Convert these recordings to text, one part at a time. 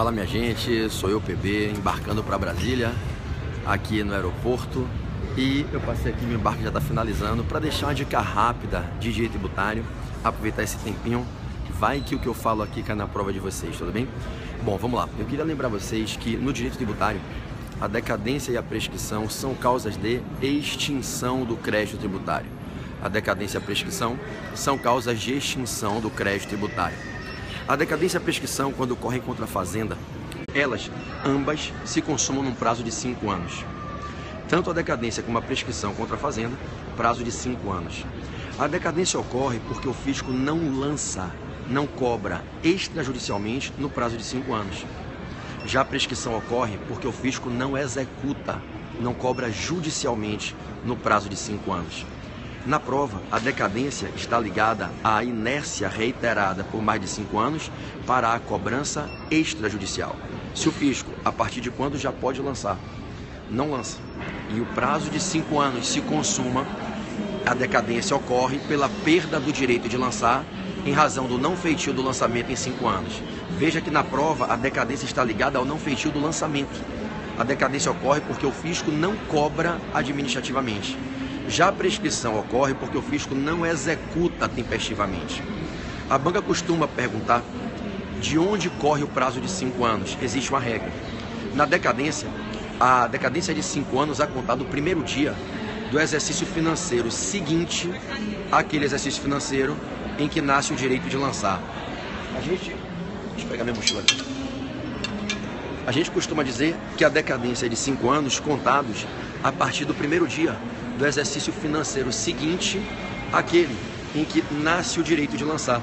Fala minha gente, sou eu PB, embarcando para Brasília, aqui no aeroporto. E eu passei aqui, meu embarque já está finalizando, para deixar uma dica rápida de direito tributário, aproveitar esse tempinho, vai que o que eu falo aqui cai na prova de vocês, tudo bem? Bom, vamos lá, eu queria lembrar vocês que no direito tributário, a decadência e a prescrição são causas de extinção do crédito tributário. A decadência e a prescrição são causas de extinção do crédito tributário. A decadência e a prescrição, quando ocorrem contra a fazenda, elas ambas se consumam num prazo de 5 anos. Tanto a decadência como a prescrição contra a fazenda, prazo de 5 anos. A decadência ocorre porque o fisco não lança, não cobra extrajudicialmente no prazo de 5 anos. Já a prescrição ocorre porque o fisco não executa, não cobra judicialmente no prazo de 5 anos. Na prova, a decadência está ligada à inércia reiterada por mais de 5 anos para a cobrança extrajudicial. Se o fisco, a partir de quando já pode lançar, não lança, e o prazo de 5 anos se consuma, a decadência ocorre pela perda do direito de lançar em razão do não feitio do lançamento em 5 anos. Veja que na prova a decadência está ligada ao não feitio do lançamento. A decadência ocorre porque o fisco não cobra administrativamente. Já a prescrição ocorre porque o fisco não executa tempestivamente. A banca costuma perguntar de onde corre o prazo de 5 anos. Existe uma regra. Na decadência, a decadência é de 5 anos a contar do primeiro dia do exercício financeiro seguinte àquele exercício financeiro em que nasce o direito de lançar. Deixa eu pegar minha mochila aqui. A gente costuma dizer que a decadência é de 5 anos contados a partir do primeiro dia do exercício financeiro seguinte àquele em que nasce o direito de lançar.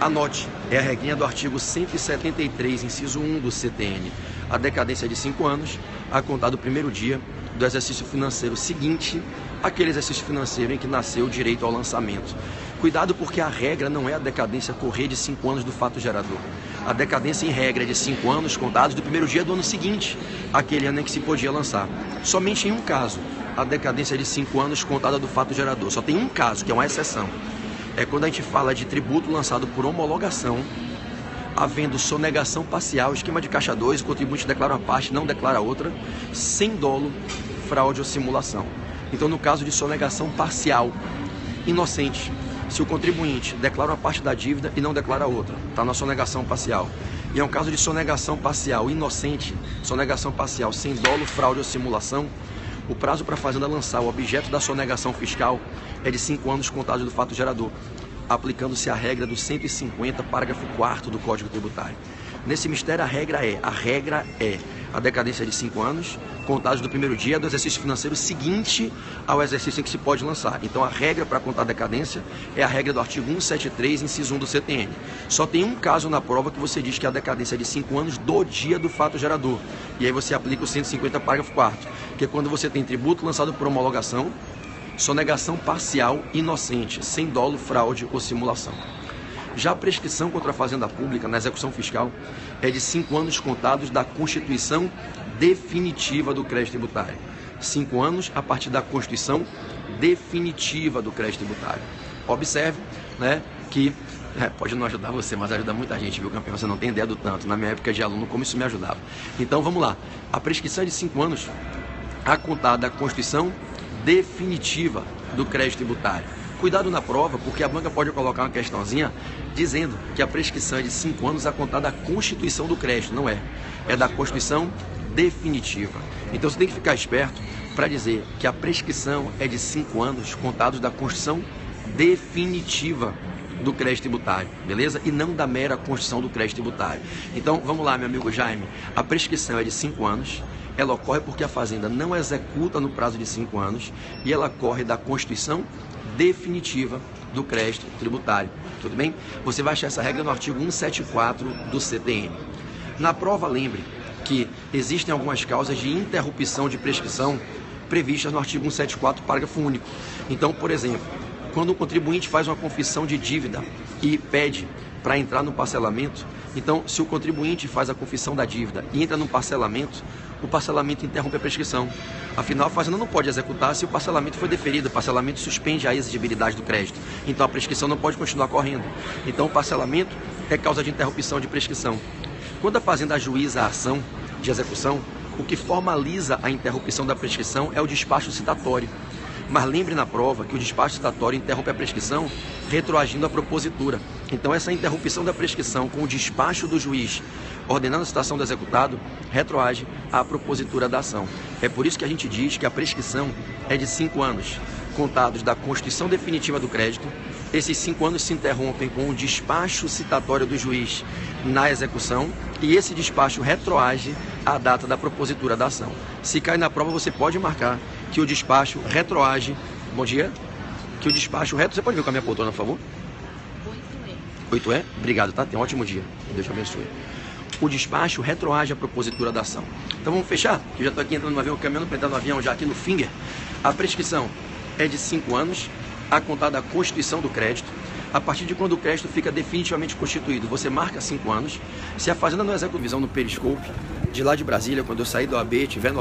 Anote, é a regrinha do artigo 173, inciso 1 do CTN. A decadência é de 5 anos a contar do primeiro dia do exercício financeiro seguinte àquele exercício financeiro em que nasceu o direito ao lançamento. Cuidado, porque a regra não é a decadência correr de 5 anos do fato gerador. A decadência em regra é de 5 anos contados do primeiro dia do ano seguinte àquele ano em que se podia lançar. Somente em um caso, a decadência é de 5 anos contada do fato gerador. Só tem um caso, que é uma exceção. É quando a gente fala de tributo lançado por homologação, havendo sonegação parcial, esquema de caixa 2, o contribuinte declara uma parte, não declara outra, sem dolo, fraude ou simulação. Então, no caso de sonegação parcial, inocente, se o contribuinte declara uma parte da dívida e não declara outra, está na sonegação parcial. E é um caso de sonegação parcial inocente, sonegação parcial sem dolo, fraude ou simulação, o prazo para a fazenda lançar o objeto da sonegação fiscal é de 5 anos contados do fato gerador, aplicando-se a regra do 150, parágrafo 4º do Código Tributário. Nesse mistério, a regra é a decadência de 5 anos, contados do primeiro dia do exercício financeiro seguinte ao exercício em que se pode lançar. Então, a regra para contar a decadência é a regra do artigo 173, inciso 1 do CTN. Só tem um caso na prova que você diz que a decadência é de 5 anos do dia do fato gerador. E aí você aplica o 150, parágrafo 4º, que é quando você tem tributo lançado por homologação, sonegação parcial inocente, sem dolo, fraude ou simulação. Já a prescrição contra a fazenda pública na execução fiscal é de 5 anos contados da constituição definitiva do crédito tributário. 5 anos a partir da constituição definitiva do crédito tributário. Observe, né, que pode não ajudar você, mas ajuda muita gente, viu, campeão? Você não tem ideia do tanto. Na minha época de aluno, como isso me ajudava. Então, vamos lá. A prescrição é de 5 anos a contar da constituição definitiva do crédito tributário. Cuidado na prova, porque a banca pode colocar uma questãozinha dizendo que a prescrição é de 5 anos a contar da constituição do crédito. Não é. É da constituição definitiva. Então você tem que ficar esperto para dizer que a prescrição é de 5 anos contados da constituição definitiva do crédito tributário, beleza? E não da mera constituição do crédito tributário. Então, vamos lá, meu amigo Jaime. A prescrição é de 5 anos. Ela ocorre porque a fazenda não executa no prazo de 5 anos e ela ocorre da constituição definitiva do crédito tributário. Tudo bem? Você vai achar essa regra no artigo 174 do CTN. Na prova, lembre que existem algumas causas de interrupção de prescrição previstas no artigo 174, parágrafo único. Então, por exemplo, quando o contribuinte faz uma confissão de dívida e pede para entrar no parcelamento, então, se o contribuinte faz a confissão da dívida e entra no parcelamento, o parcelamento interrompe a prescrição. Afinal, a fazenda não pode executar se o parcelamento foi deferido. O parcelamento suspende a exigibilidade do crédito. Então, a prescrição não pode continuar correndo. Então, o parcelamento é causa de interrupção de prescrição. Quando a fazenda ajuiza a ação de execução, o que formaliza a interrupção da prescrição é o despacho citatório. Mas lembre na prova que o despacho citatório interrompe a prescrição retroagindo a propositura. Então essa interrupção da prescrição com o despacho do juiz ordenando a citação do executado retroage à propositura da ação. É por isso que a gente diz que a prescrição é de 5 anos, contados da constituição definitiva do crédito. Esses 5 anos se interrompem com o despacho citatório do juiz na execução e esse despacho retroage à data da propositura da ação. Se cair na prova, você pode marcar que o despacho retroage. Bom dia. Que o despacho Você pode ver com a minha poltrona, por favor? 8E. 8E? Obrigado, tá? Tenha um ótimo dia. Deus te abençoe. O despacho retroage à propositura da ação. Então vamos fechar? Eu já estou aqui entrando no avião, caminhando para entrar no avião já aqui no Finger. A prescrição é de 5 anos, a contar da constituição do crédito. A partir de quando o crédito fica definitivamente constituído, você marca 5 anos. Se a fazenda não executa visão no periscope, de lá de Brasília, quando eu sair do AB, tiver no